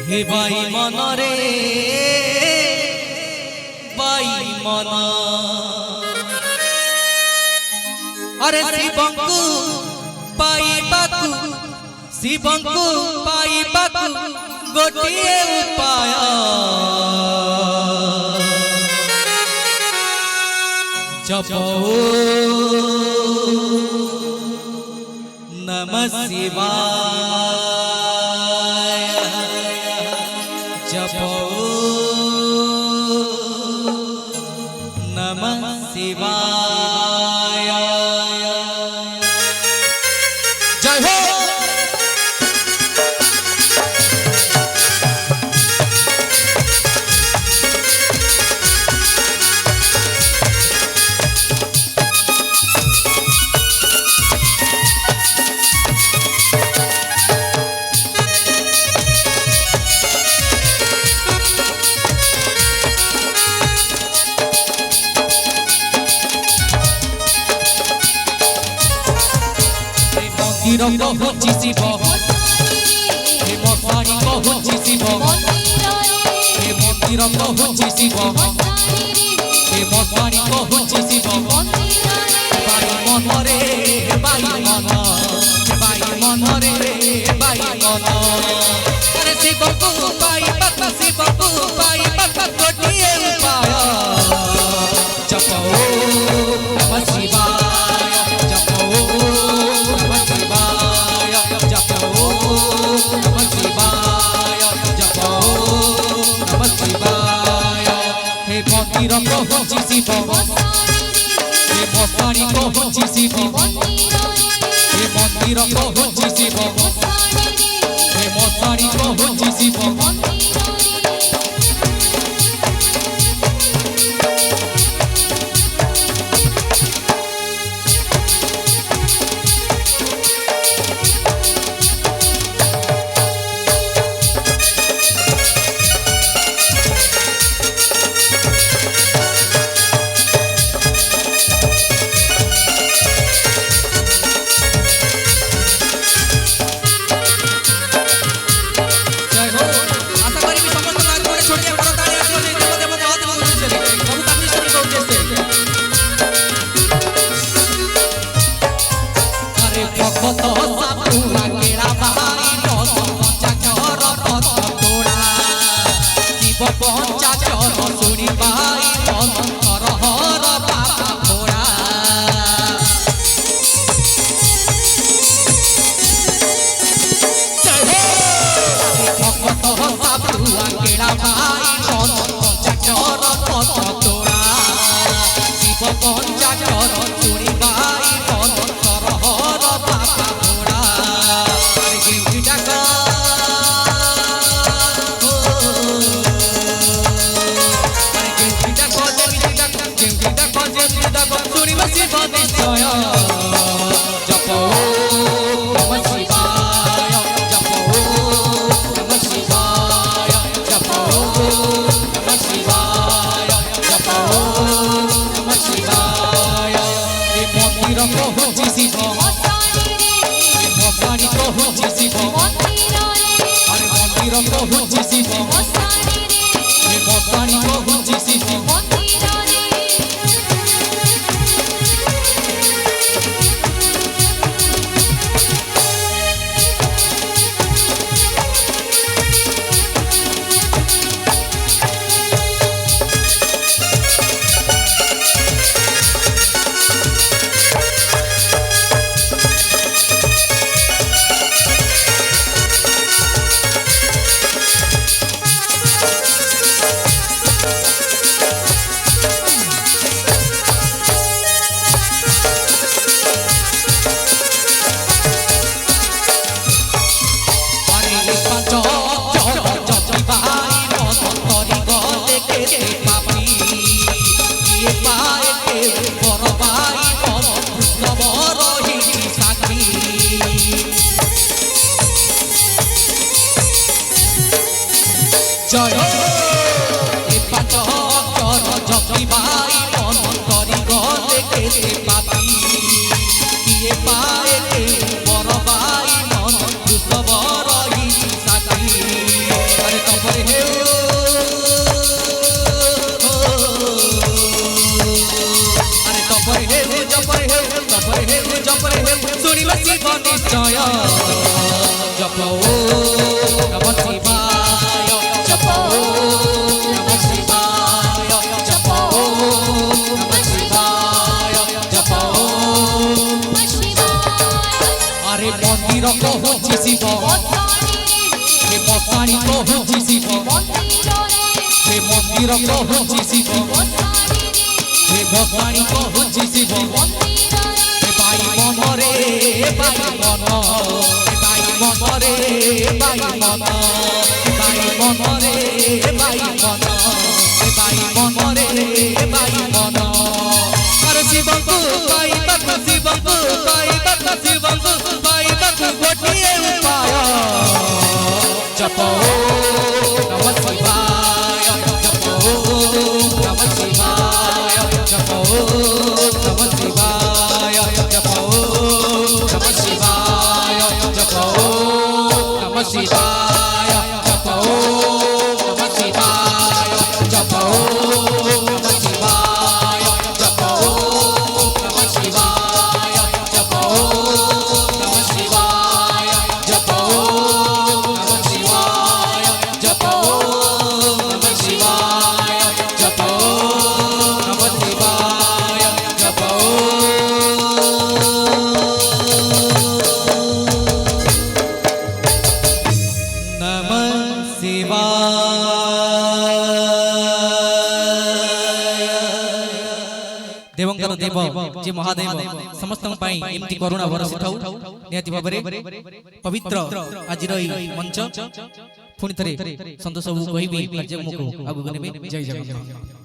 हे by मन रे by मन अरे शिवंकु पाइबाकु गोटिए उपाय जपो नमः शिवाय जपो नमः शिवाय जय हो। मंदिर कहूँ शिव हे मसाणी कहूँ शिव हे मंदिर कहूँ शिव हे मसाणी कहूँ शिव बाई मन रे बाई मन रे बाई मन अरे शिव को पाई बाबा शिव को पाई बाबा गोटिए उपाय जपो नमः शिवाय जपो नमः शिवाय जपो नमः शिवाय जपो नमः शिवाय हे मंदिर कहूँ शिव हे मसाणी कहूँ शिव हे मंदिर कहूँ शिव हे मसाणी कहूँ शिव जय ए पांच कर जपी भाई मन करी गले के पापी किए पाए के बर भाई मन दुसबर ही साथी अरे ତପରେ ହେଉ ଆରେ ତପରେ ହେଉ ଜପରେ ହେଉ ତପରେ ହେଉ ଜପରେ ହେଉ ଶୁଣିବ ଶିବ ନିଶ୍ଚୟ ଜପ ନମ ଶିବାୟ ଜପ ନମ ଶିବାୟ ଜପ ନମ ଶିବାୟ ଜପ নমঃ শিবায় আরে মন্দির কহুছি শিব হে মশাণী কহুছি শিব হে মন্দির কহুছি শিব হে মশাণী কহুছি শিব হে বাই মনরে বাই মন হে বাই মনরে বাই মন হে বাই মনরে বাই মন হে বাই মনরে বাই মন আরে শিবଙ୍କୁ পাইବାକୁ শিবଙ୍କୁ পাইବାକୁ শিবଙ୍କୁ পাইବାକୁ ଗୋଟିଏ ଉପାୟ ଜପ ନମ ଶିବାୟ ଜପ ନମ ଶିବାୟ ଜପ ନମ ଶିବାୟ ଜପ ନମ ଶିବାୟ ଜପ ନମ ଶିବାୟ ଜପ ନମ ଶିବାୟ ଜପ ନମ ଶିବାୟ ଜପ ନମ ଶିବାୟ ଜପ ନମ ଶିବାୟ ଜପ ନମ ଶିବାୟ ଜପ ନମ ଶିବାୟ ଜପ ନମ ଶିବାୟ ଜପ नमः शिवाय देवंकर देव जे महादेव समस्त एमती करुणा बरसी थाउ निहाती भाबरे पवित्र आज मंच पुणी थे सन्तोष बाबू कहबी कार्यक्रम को आगु नेबे जय जगन्नाथ।